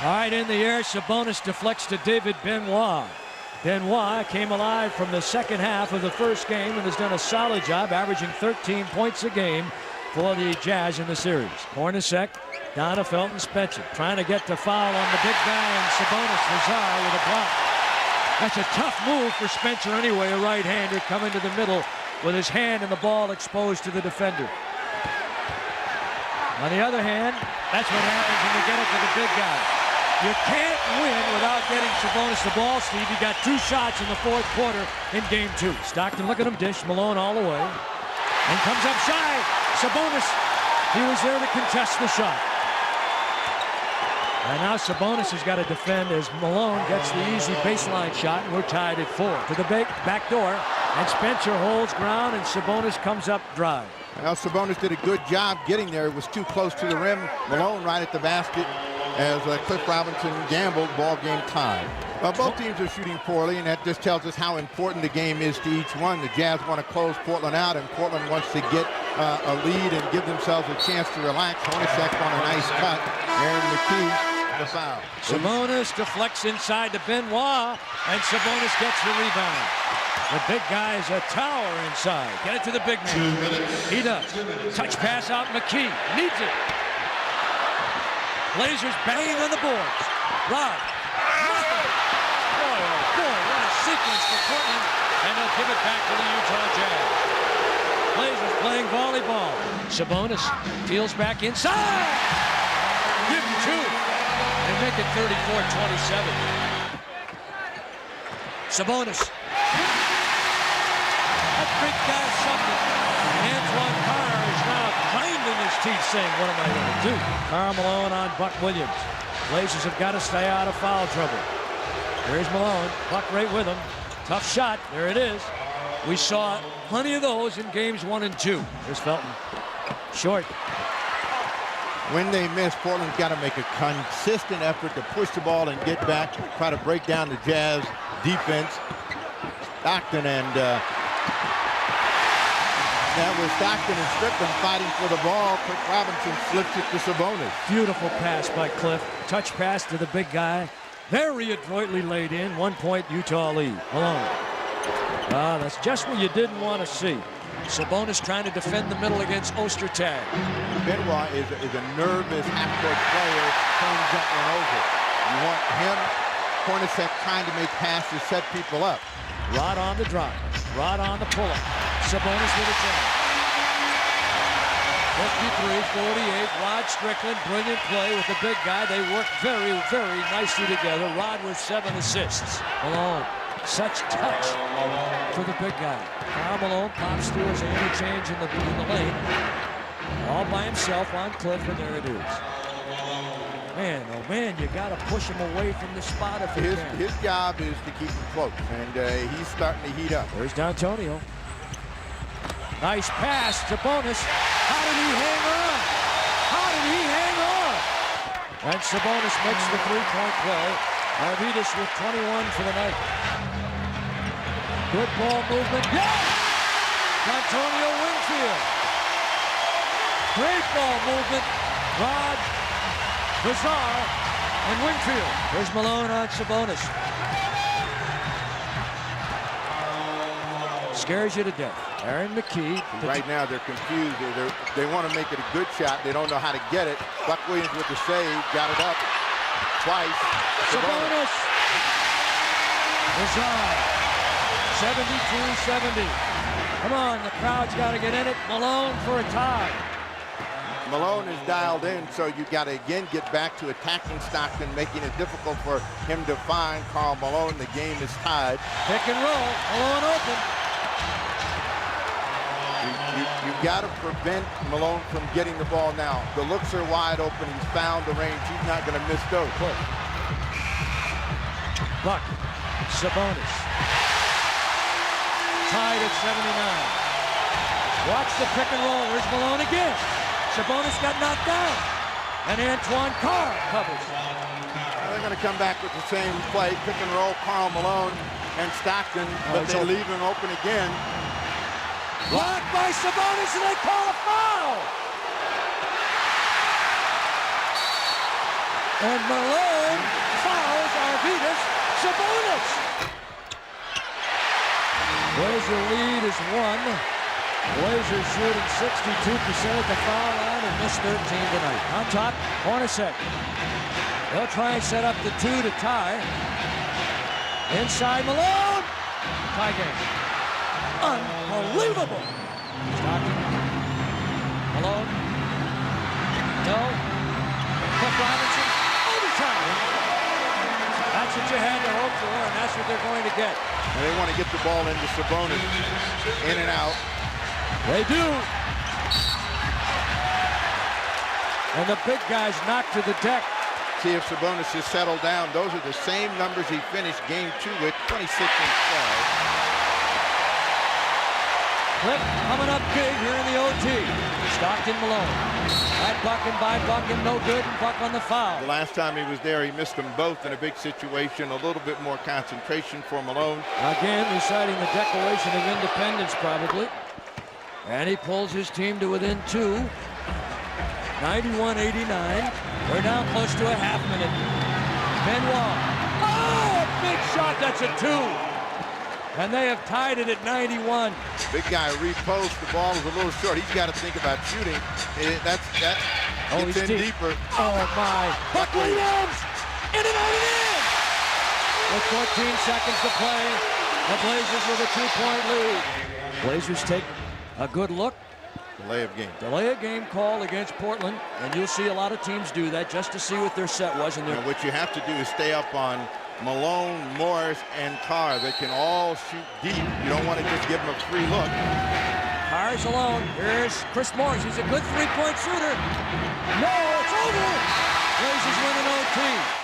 All right, in the air, Sabonis deflects to David Benoit. Benoit came alive from the second half of the first game and has done a solid job, averaging 13 points a game for the Jazz in the series. Hornacek, down to Felton Spencer, trying to get to foul on the big guy, and Sabonis Lazar with a block. That's a tough move for Spencer anyway, a right-hander coming to the middle with his hand and the ball exposed to the defender. On the other hand, that's what happens when you get it to the big guy. You can't win without getting Sabonis the ball, Steve. He got 2 shots in the fourth quarter in game 2. Stockton, look at him dish. Malone all the way. And comes up shy. Sabonis, he was there to contest the shot. And now Sabonis has got to defend as Malone gets the easy baseline shot, and we're tied at 4. To the back door, and Spencer holds ground, and Sabonis comes up dry. Well, Sabonis did a good job getting there. It was too close to the rim. Malone right at the basket as Cliff Robinson gambled. Ball game tied. Both teams are shooting poorly, and that just tells us how important the game is to each one. The Jazz want to close Portland out, and Portland wants to get a lead and give themselves a chance to relax. Hornacek on a nice cut. Aaron McKee, the foul. Sabonis deflects inside to Benoit, and Sabonis gets the rebound. The big guy is a tower inside. Get it to the big man. He does. Touch pass out. McKee needs it. Blazers banging on the boards. Rod. Boy, oh boy, what a sequence for Portland. And they'll give it back to the Utah Jazz. Blazers playing volleyball. Sabonis peels back inside. Give him 2. They make it 34-27. Sabonis. That big guy's something. Antoine Carr is now grinding his teeth saying, what am I going to do? Karl Malone on Buck Williams. Blazers have got to stay out of foul trouble. Here's Malone. Buck right with him. Tough shot. There it is. We saw plenty of those in games 1 and 2. Here's Felton. Short. When they miss, Portland's got to make a consistent effort to push the ball and get back, try to break down the Jazz defense. Stockton and that was Stockton and Strickland fighting for the ball. Cliff Robinson flips it to Sabonis. Beautiful pass by Cliff. Touch pass to the big guy. Very adroitly laid in. 1-point Utah lead. Malone. That's just what you didn't want to see. Sabonis trying to defend the middle against Ostertag. Benoit is a nervous half-court player. Turns that one over. You want him, Hornacek trying to make passes, set people up. Rod on the drive. Rod on the pull-up. Sabonis with a jump. 53-48. Rod Strickland, brilliant play with the big guy. They work very, very nicely together. Rod with 7 assists. Malone, such touch for the big guy. Karl Malone pops through his interchange in the lane. All by himself on Cliff, and there it is. Man, oh man, you got to push him away from the spot if you can. His job is to keep him close, and he's starting to heat up. There's D'Antonio. Nice pass to Sabonis. How did he hang on? How did he hang on? And Sabonis makes the 3-point play. Arvydas with 21 for the night. Good ball movement. Yes! D'Antonio Winfield. Great ball movement. Rod, Lazar, and Winfield. There's Malone on Sabonis. Scares you to death. Aaron McKee. Right now they're confused. They want to make it a good shot. They don't know how to get it. Buck Williams with the save. Got it up twice. Sabonis. Lazar. 72-70. Come on, the crowd's got to get in it. Malone for a tie. Malone is dialed in, so you got to again get back to attacking Stockton, making it difficult for him to find Karl Malone. The game is tied. Pick and roll. Malone open. You've got to prevent Malone from getting the ball now. The looks are wide open. He's found the range. He's not going to miss those. Buck. Sabonis. Tied at 79. Watch the pick and roll. There's Malone again. Sabonis got knocked down. And Antoine Carr covers. They're going to come back with the same play. Pick and roll, Karl Malone and Stockton. But they leave him open again. Blocked by Sabonis, and they call a foul. And Malone fouls Arvydas Sabonis. Blazer lead is 1. Blazers shooting 62% at the foul line and missed 13 tonight. On top, Hornacek. They'll try and set up the 2 to tie. Inside Malone. Tie game. Unbelievable. Stockton. Malone. No. Cliff Robinson. Overtime. That's what you had to hope for, and that's what they're going to get. And they want to get the ball into Sabonis. In and out. They do. And the big guys knocked to the deck. See if Sabonis has settled down. Those are the same numbers he finished game 2 with, 26 and 12. Cliff coming up big here in the OT. Stockton Malone. That Buck by Buck, no good, and Buck on the foul. The last time he was there, he missed them both in a big situation. A little bit more concentration for Malone. Again, reciting the Declaration of Independence, probably. And he pulls his team to within 2. 91-89. We're down close to a half minute. Benoit. Oh, big shot. That's a 2. And they have tied it at 91. Big guy repost. The ball is a little short. He's got to think about shooting. That gets in deeper. Oh, my. Buck Williams. In and out and in. With 14 seconds to play, the Blazers with a 2-point lead. Blazers take a good look. Delay of game. Delay of game call against Portland, and you'll see a lot of teams do that just to see what their set was. And what you have to do is stay up on Malone, Morris, and Carr. They can all shoot deep. You don't want to just give them a free look. Carr's alone. Here's Chris Morris. He's a good three-point shooter. No, it's over. Blazers win an OT.